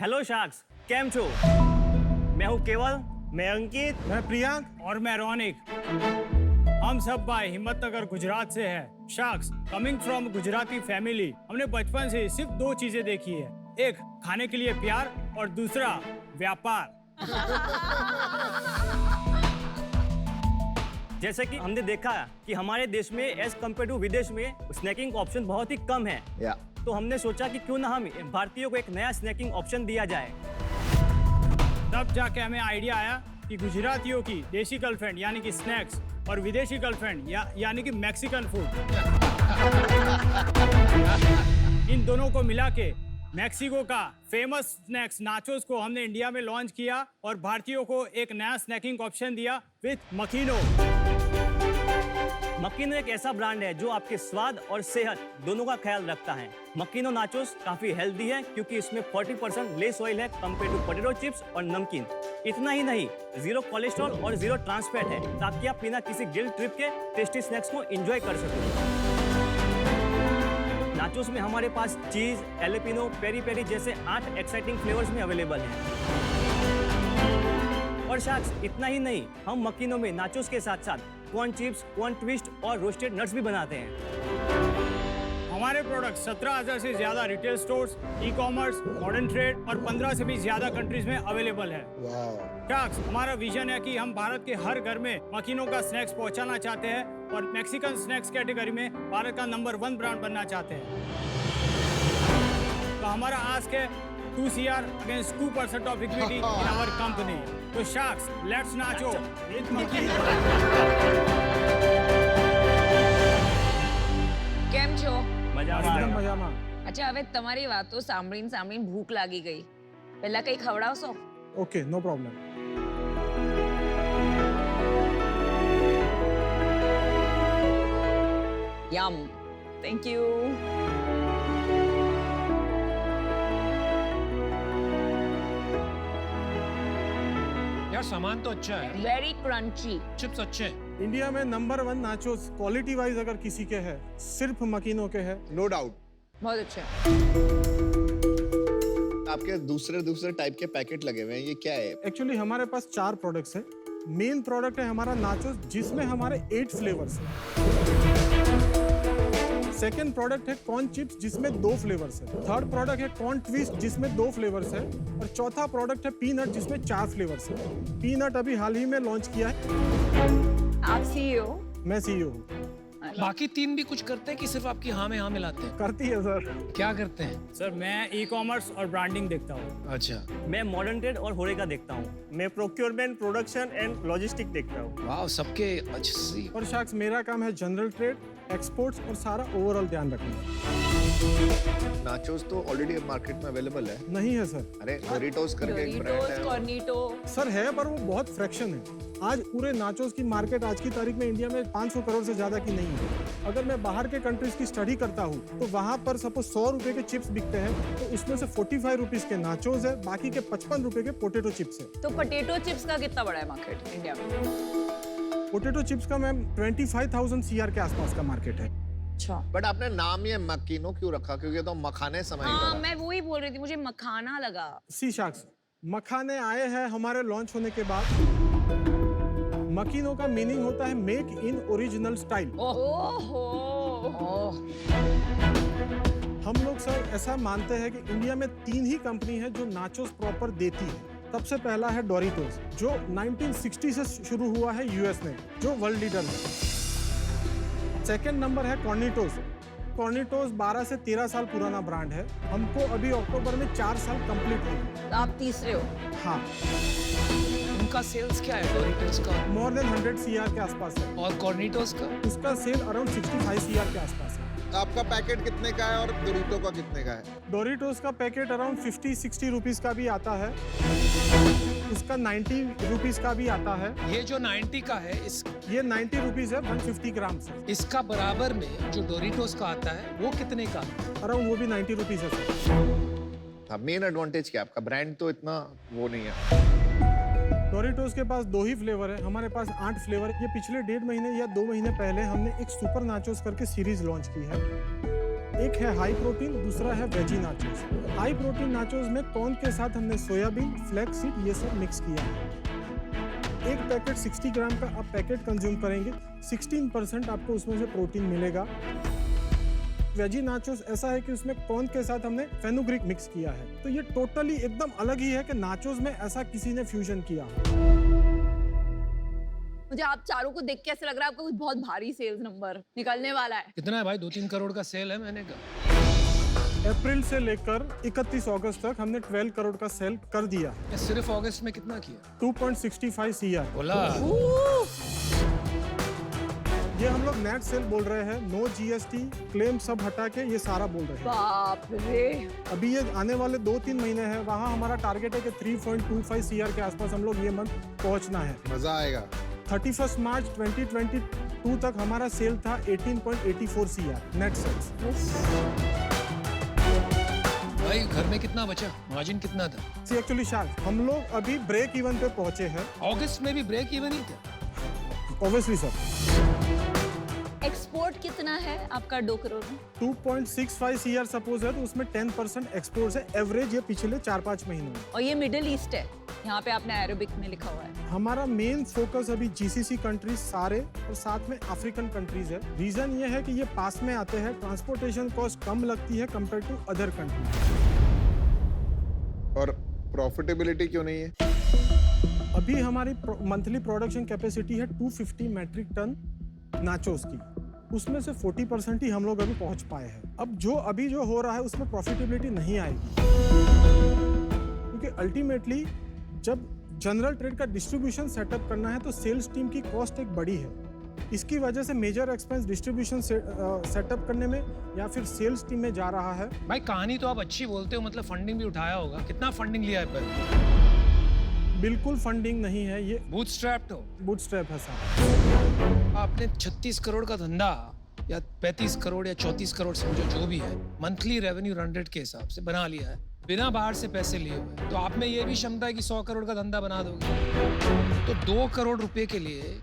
Hello sharks, केम छो? मैं हूँ केवल, मैं अंकित, मैं प्रियांक और मैं रोनिक। हम सब भाई हिम्मतनगर गुजरात से हैं। Sharks coming from Gujarati family. हमने बचपन से सिर्फ दो चीजें देखी है, एक खाने के लिए प्यार और दूसरा व्यापार। जैसे कि हमने देखा कि हमारे देश में एज कम्पेयर टू विदेश में स्नैकिंग ऑप्शन बहुत ही कम है। तो हमने सोचा कि क्यों ना हम भारतीयों को एक नया स्नैकिंग ऑप्शन दिया जाए। तब जाके हमें आइडिया आया कि गुजरातियों की देसी गर्लफ्रेंड यानी कि स्नैक्स और विदेशी गर्लफ्रेंड यानी कि मैक्सिकन फूड, इन दोनों को मिला के मैक्सिको का फेमस स्नैक्स नाचोस को हमने इंडिया में लॉन्च किया और भारतीयों को एक नया स्नैकिंग ऑप्शन दिया विथ मकीनो। मकीनो एक ऐसा ब्रांड है जो आपके स्वाद और सेहत दोनों का ख्याल रखता है। मकीनो नाचोस काफी हेल्दी है क्योंकि इसमें 40% लेस ऑयल है कंपेयर टू पोटैटो चिप्स और नमकीन। इतना ही नहीं, जीरो कोलेस्ट्रॉल और जीरो ट्रांस फैट है ताकि आप बिना किसी गिल्ट ट्रिप के टेस्टी स्नैक्स को एंजॉय कर सकें। नाचोस में हमारे पास चीज, एलेपिनो, पेरी पेरी जैसे 8 एक्साइटिंग फ्लेवर्स में अवेलेबल हैं। और शार्क्स, इतना ही नहीं, हम मकीनो में नाचोस के साथ साथ कॉर्न चिप्स, कॉर्न ट्विस्ट और रोस्टेड नट्स भी बनाते हैं। हमारे प्रोडक्ट 17,000 से ज्यादा retail stores, e commerce, modern trade और 15 से भी ज्यादा कंट्रीज में अवेलेबल है। शार्क्स, हमारा विजन है कि हम भारत के हर घर में मकीनो का स्नैक्स पहुंचाना चाहते हैं और मैक्सिकन स्नैक्स कैटेगरी में भारत का नंबर 1 ब्रांड बनना चाहते हैं। तो हमारा आस्क है 2 CR against 2% of equity in our company. तो शार्क्स, लेट्स नाचो विद मकीनो। કેમ છો? મજામાં. અચ્છા, હવે તમારી વાતો સાંભળીને ભૂખ લાગી ગઈ. પહેલા કંઈ ખવડાવશો? Okay, no problem. Yum. Thank you. यार सामान तो अच्छा है, વેરી ક્રન્ચી. चिप्स अच्छे हैं। इंडिया में नंबर 1 नाचोस क्वालिटी वाइज अगर किसी के है, सिर्फ मकीनो के है। No doubt. बहुत अच्छा. आपके दूसरे टाइप के पैकेट लगे हुए हैं, ये क्या है? एक्चुअली हमारे पास 4 प्रोडक्ट्स है। मेन प्रोडक्ट है हमारा नाचोस जिसमें हमारे 8 फ्लेवर्स है। सेकेंड प्रोडक्ट है कॉर्न चिप्स जिसमें 2 फ्लेवर्स है। थर्ड प्रोडक्ट है कॉर्न ट्विस्ट जिसमें 2 फ्लेवर्स है और चौथा प्रोडक्ट है पीनट जिसमें 4 फ्लेवर्स है। पीनट अभी हाल ही में लॉन्च किया है। આપ CEO? मैं CEO हूँ। बाकी 3 भी कुछ करते हैं कि सिर्फ आपकी हाँ में हाँ मिलाते हैं? करती है सर। क्या करते हैं? सर, मैं ई-कॉमर्स और ब्रांडिंग देखता हूँ। अच्छा, मैं मॉडर्न ट्रेड और होरेका देखता हूँ। मैं प्रोक्योरमेंट, प्रोडक्शन एंड लॉजिस्टिक देखता हूँ। वाह, सबके अच्छी। और शार्क्स, मेरा काम है जनरल ट्रेड, एक्सपोर्ट्स और सारा ओवरऑल ध्यान रखना। नाचोस तो ऑलरेडी मार्केट में अवेलेबल है। नहीं है सर। अरे डोरिटोस करके एक ब्रांड ડોરિટોસ, है। કોર્નિટો. सर है पर वो बहुत फ्रैक्शन है। आज पूरे नाचोस की मार्केट आज की तारीख में इंडिया में 500 करोड़ से ज्यादा की नहीं है। अगर मैं बाहर के कंट्रीज की स्टडी करता हूँ तो वहाँ पर सपोज 100 रुपए के चिप्स बिकते हैं तो उसमें से 45 रुपीज के नाचोस है, बाकी के 55 रुपए के पोटैटो चिप्स है। तो पोटैटो चिप्स का कितना बड़ा है मार्केट इंडिया में? पोटैटो चिप्स का मैम 25,000 CR के आसपास का मार्केट है। अच्छा. बट आपने नाम ये मकीनो क्यों रखा? क्योंकि तो मखाने समय हाँ, का। मैं वही बोल रही थी, मुझे मखाना लगा. सी शार्क्स, मखाने आए हैं हमारे लॉन्च होने के बाद। मकीनो का मीनिंग होता है मेक इन ओरिजिनल स्टाइल। ओहो. हम लोग सर ऐसा मानते हैं कि इंडिया में 3 ही कंपनी है जो नाचोस प्रॉपर देती है। सबसे पहला है डोरिटोस जो 1960 से शुरू हुआ है यूएस में, जो वर्ल्ड लीडर है। सेकेंड नंबर है कॉर्निटोस। कॉर्निटोस 12 से 13 साल पुराना ब्रांड है। हमको अभी अक्टूबर में 4 साल कंप्लीट हुए। आप तीसरे हो. हाँ, उनका सेल्स क्या है डोरिटोस का? मोर देन 100 CR के आसपास है। और कॉर्निटोस का? उसका सेल अराउंड 65 CR के आसपास है। आपका पैकेट कितने का है और डोरिटो का कितने का है? डोरिटोस का पैकेट अराउंड 50-60 रुपीज का भी आता है। उसका 90 रुपीज का भी आता है। ये जो 90 का है, ये 90 रुपीज है 150 ग्राम से। इसका बराबर में जो डोरिटोस का आता है वो कितने का? अराउंड वो भी 90 रुपीज है सर। हाँ, मेन एडवांटेज क्या है आपका? ब्रांड तो इतना वो नहीं है। डोरिटोस के पास 2 ही फ्लेवर है, हमारे पास 8 फ्लेवर। ये पिछले 1.5 महीने या 2 महीने पहले हमने एक सुपर नाचोस करके सीरीज लॉन्च की है। एक है हाई प्रोटीन, दूसरा है veggie nachos. High protein nachos में कॉर्न के साथ हमने सोयाबीन, फ्लैक्स सीड ये सब मिक्स किया है। एक पैकेट 60 ग्राम का आप पैकेट कंज्यूम करेंगे, 16% आपको उसमें से प्रोटीन मिलेगा। वेजी नाचोस ऐसा है कि उसमें कॉर्न के साथ हमने फेनुग्रीक मिक्स किया है, तो ये टोटली एकदम अलग ही है कि नाचोस में ऐसा किसी ने फ्यूजन किया। मुझे आप चारों को देख के ऐसा लग रहा है आपका कुछ बहुत भारी सेल्स नंबर निकलने वाला है। कितना है भाई? 2-3 करोड़ का सेल है मैंने कहा। अप्रैल से लेकर 31 अगस्त तक हमने 12 करोड़ का सेल कर दिया है। ये सिर्फ अगस्त में कितना किया? 2.65 CR। बोला ये हम लोग नेट सेल बोल रहे हैं, नो GST क्लेम सब हटा के ये सारा बोल रहे हैं। बाप रे। अभी ये आने वाले 2-3 महीने हैं, वहाँ हमारा टारगेट है कि 3.25 CR के आसपास हम लोग ये मंथ पहुँचना है। मजा आएगा। 31 मार्च 2022 तक हमारा सेल था 18.84 CR नेट सेल्स। भाई घर में कितना बचा? मार्जिन कितना था? एक्चुअली शायद हम लोग अभी ब्रेक इवन पे पहुंचे हैं। अगस्त में भी ब्रेक इवन ही था। Obviously sir. एक्सपोर्ट कितना है आपका 2 करोड़ में? 2.65 CR सपोज है, तो उसमें 10% एक्सपोर्ट है एवरेज ये पिछले 4-5 महीनों में। और ये मिडिल ईस्ट है, यहाँ पे आपने अरेबिक में लिखा हुआ है। हमारा मेन फोकस अभी GCC कंट्रीज सारे और साथ में अफ्रीकन कंट्रीज है। रीजन ये है कि ये पास में आते हैं, ट्रांसपोर्टेशन कॉस्ट कम लगती है कंपेयर टू अदर कंट्रीज। और प्रॉफिटेबिलिटी क्यों नहीं है? अभी हमारी मंथली प्रोडक्शन कैपेसिटी है 250 मैट्रिक टन नाचोस की, उसमें से 40% ही हम लोग अभी पहुंच पाए हैं। अब जो हो रहा है उसमें प्रॉफिटेबिलिटी नहीं आएगी, क्योंकि अल्टीमेटली जब जनरल ट्रेड का डिस्ट्रीब्यूशन सेटअप करना है तो सेल्स टीम की कॉस्ट एक बड़ी है। इसकी वजह से मेजर एक्सपेंस डिस्ट्रीब्यूशन सेटअप करने में या फिर सेल्स टीम में जा रहा है। भाई कहानी तो आप अच्छी बोलते हो, मतलब फंडिंग भी उठाया होगा। कितना फंडिंग लिया है पर? बिल्कुल फंडिंग नहीं है, ये बूटस्ट्रैप्ड हो। बूटस्ट्रैप है साहब। आपने 36 करोड़ का धंधा या 35 करोड़ या 34 करोड़ समझो जो भी है, मंथली रेवेन्यू रन रेट के हिसाब से बना लिया है बिना बाहर से पैसे लिए हुए। तो आप में ये भी क्षमता है कि 100 करोड़ का धंधा बना दोगे। तो 2 करोड़ रुपए के लिए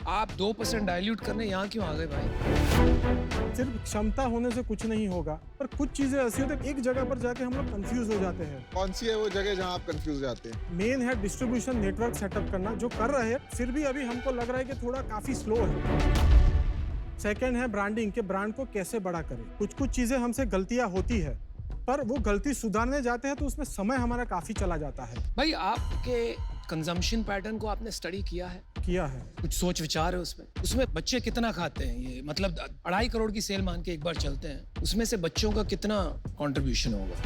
आप 2% डाइल्यूट करने यहाँ क्यों आ गए भाई? सिर्फ क्षमता होने से कुछ नहीं होगा, पर कुछ चीजें ऐसी होती है एक जगह पर जाके हम लोग कंफ्यूज हो जाते हैं। कौन सी है वो जगह जहाँ आप कंफ्यूज जाते हैं? मेन है डिस्ट्रीब्यूशन नेटवर्क सेटअप करना, जो कर रहे हैं, फिर भी अभी हमको लग रहा है कि थोड़ा काफी स्लो है। सेकंड है ब्रांडिंग, के ब्रांड को कैसे बड़ा करें। कुछ चीजें हमसे गलतियां होती है, पर वो गलती सुधारने जाते हैं तो उसमें समय हमारा काफी चला जाता है। भाई आपके कंजम्पशन पैटर्न को आपने स्टडी किया है? किया है। कुछ सोच विचार है उसमें बच्चे कितना खाते हैं? ये मतलब 2.5 करोड़ की सेल मान के एक बार चलते हैं, उसमें से बच्चों का कितना कंट्रीब्यूशन होगा?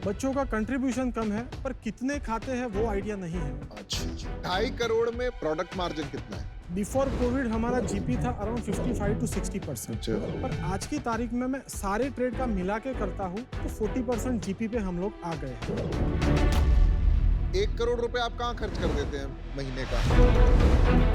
बच्चों का कंट्रीब्यूशन कम है, पर कितने खाते हैं वो आइडिया नहीं है। अच्छा 2.5 करोड़ में प्रोडक्ट मार्जिन कितना है? बिफोर कोविड हमारा GP था अराउंड 55 to 60%। पर आज की तारीख में मैं सारे ट्रेड का मिला के करता हूँ तो 40% GP पे हम लोग आ गए हैं। 1 करोड़ रुपए आप कहाँ खर्च कर देते हैं महीने का?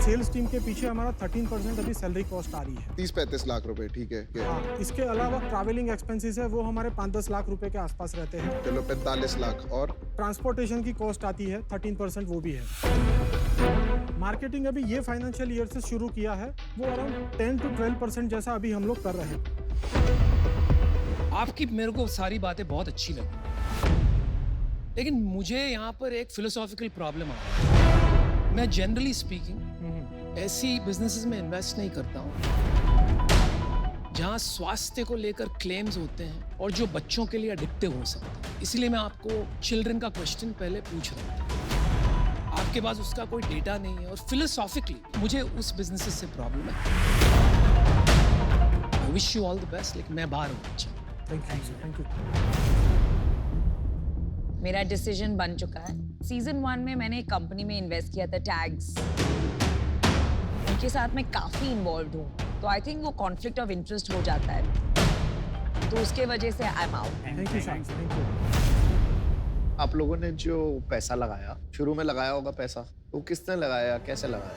सेल्स टीम के पीछे हमारा 13% अभी सैलरी कॉस्ट आ रही है। 30-35 लाख रुपए, ठीक है। हाँ, इसके अलावा ट्रैवलिंग एक्सपेंसेस है, वो हमारे 5-10 लाख रुपए के आसपास रहते हैं। चलो 45 लाख। और ट्रांसपोर्टेशन की कॉस्ट आती है 13%, वो भी है। मार्केटिंग अभी ये फाइनेंशियल ईयर से शुरू किया है, वो अराउंड 10 to 12% जैसा अभी हम लोग कर रहे हैं। आपकी मेरे को सारी बातें बहुत अच्छी लगी, लेकिन मुझे यहाँ पर एक फिलोसॉफिकल प्रॉब्लम आ रहा है। मैं जनरली स्पीकिंग ऐसी बिजनेसेस में इन्वेस्ट नहीं करता हूँ जहाँ स्वास्थ्य को लेकर क्लेम्स होते हैं और जो बच्चों के लिए एडिक्टिव हो सकते हैं। इसलिए मैं आपको चिल्ड्रन का क्वेश्चन पहले पूछ रहा था। आपके पास उसका कोई डेटा नहीं है और फिलोसॉफिकली मुझे उस बिजनेसेस से प्रॉब्लम है। I wish you all the best, लेकिन मैं बाहर हूँ। Thank you. मेरा डिसीजन बन चुका है। सीजन 1 में मैंने एक कंपनी में इन्वेस्ट किया था, टैग्स। उनके साथ मैं काफी इन्वॉल्व हूँ, तो आई थिंक वो कॉन्फ्लिक्ट ऑफ इंटरेस्ट हो जाता है, तो उसके वजह से I am out. Thank you शांत, थैंक यू। आप लोगों ने जो पैसा लगाया, शुरू में लगाया होगा पैसा, तो किसने लगाया, कैसे लगाया?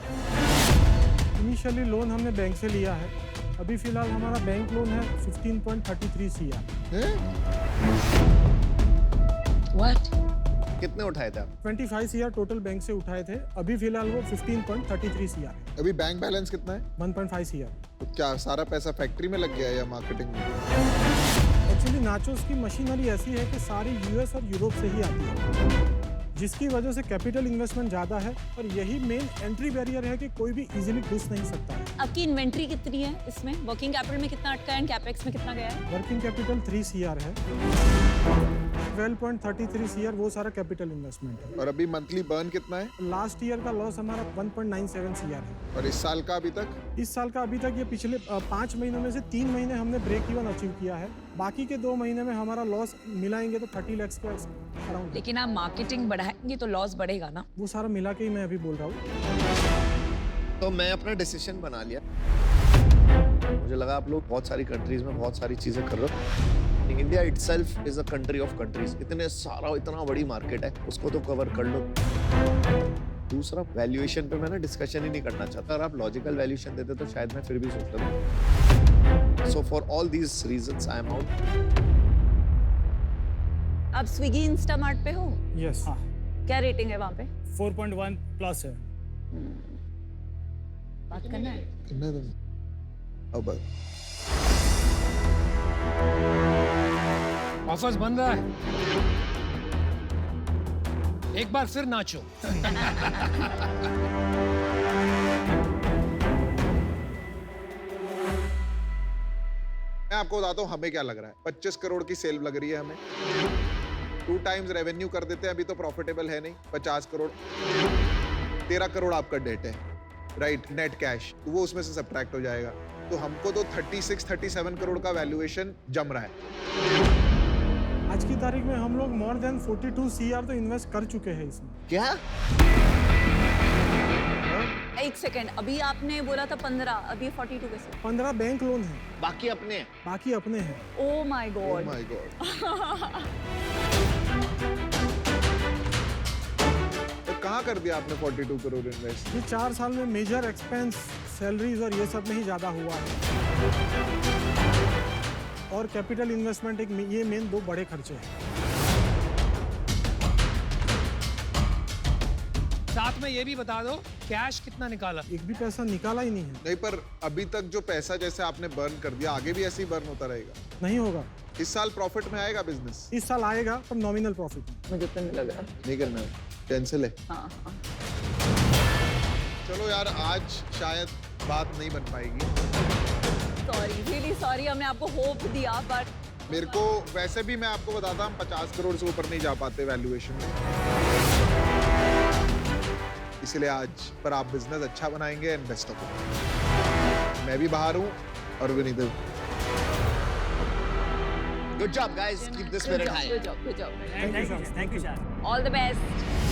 इनिशियली लोन हमने बैंक से लिया है। अभी फिलहाल हमारा बैंक लोन है 15.33 CR। What? कितने उठाए थे आप? 25 सीआर टोटल बैंक से उठाए थे, अभी फिलहाल वो 15.33 सीआर है, अभी बैंक बैलेंस कितना है? 1.5 सीआर। तो क्या सारा पैसा फैक्ट्री में लग गया है या मार्केटिंग में? एक्चुअली नाचोस की मशीनरी ऐसी है कि सारी यूएस और यूरोप से ही आती है, जिसकी वजह से कैपिटल इन्वेस्टमेंट ज़्यादा है और यही मेन एंट्री बैरियर है कि कोई भी इजीली घुस नहीं सकता है। आपकी इन्वेंट्री कितनी है इसमें? वर्किंग कैपिटल में कितना अटका है एंड कैपेक्स में कितना गया है? वर्किंग कैपिटल 3 सीआर है, 12.33 सीआर वो सारा कैपिटल इन्वेस्टमेंट है। और अभी मंथली बर्न कितना है? लास्ट ईयर का लॉस हमारा 1.97 सीआर है और इस साल का अभी तक? इस साल का अभी तक ये पिछले 5 महीनों में से 3 महीने हमने ब्रेक इवन अचीव किया है, बाकी के 2 महीने में हमारा लॉस मिलाएंगे तो 30 लाख के अराउंड। लेकिन आप मार्केटिंग बढ़ाएंगे तो लॉस बढ़ेगा ना? वो सारा मिला के ही मैं अभी बोल रहा हूँ। तो मैं अपना डिसीजन बना लिया। मुझे लगा आप लोग बहुत सारी कंट्रीज में बहुत सारी चीजें कर रहे हो। India itself is a country of countries, इतना बड़ी मार्केट है, उसको तो कवर कर लो। दूसरा, वैल्यूएशन पे मैं ना डिस्कशन ही नहीं करना चाहता। अगर आप लॉजिकल वैल्यूएशन देते तो शायद मैं फिर भी सोचता। So for all these reasons I am out. आप स्विगी इंस्टामार्ट पे हो? यस। हाँ। क्या रेटिंग है वहाँ पे? 4.1 प्लस है। बात करना है? कितने दिन? अब ऑफर्स बन रहा है, एक बार फिर नाचो। मैं आपको बताता हूँ हमें क्या लग रहा है। 25 करोड़ की सेल लग रही है हमें, 2 टाइम्स रेवेन्यू कर देते हैं, अभी तो प्रॉफिटेबल है नहीं। 50 करोड़, 13 करोड़ आपका डेट है, राइट, नेट कैश, तो वो उसमें से सब्ट्रैक्ट हो जाएगा। तो हमको तो 36-37 करोड़ का वैल्यूएशन जम रहा है। आज की तारीख में हम लोग मोर देन 42 सीआर तो इन्वेस्ट कर चुके हैं इसमें। क्या? एक सेकंड, अभी आपने बोला था 15, अभी 42 कैसे? 15 बैंक लोन है, बाकी अपने हैं। बाकी अपने हैं। Oh my Oh God. my God. तो कहाँ कर दिया आपने 42 करोड़ इन्वेस्ट? ये 4 साल में मेजर एक्सपेंस, सैलरीज और ये सब में ही ज़्यादा हुआ है, और कैपिटल इन्वेस्टमेंट ये मेन 2 बड़े खर्चे हैं। साथ में ये भी बता दो कैश कितना निकाला? एक भी पैसा निकाला ही नहीं है। नहीं, पर अभी तक जो पैसा जैसे आपने बर्न कर दिया, आगे भी ऐसे ही बर्न होता रहेगा? नहीं होगा, इस साल प्रॉफिट में आएगा बिजनेस? इस साल आएगा पर नॉमिनल प्रॉफिट में। मुझे तो नहीं लग रहा। नहीं करना है, कैंसिल है। हाँ हाँ। चलो यार, आज शायद बात नहीं बन पाएगी। सॉरी, रियली सॉरी, हमने आपको होप दिया, बट मेरे को वैसे भी मैं आपको बताता, हम 50 करोड़ से ऊपर नहीं जा पाते वैल्यूएशन में, इसलिए आज पर आप बिजनेस अच्छा बनाएंगे एंड बेस्ट ऑफ लक। मैं भी बाहर हूँ और Vineet. Good job guys, keep the spirit high. Good job. Thank you, sir. All the best.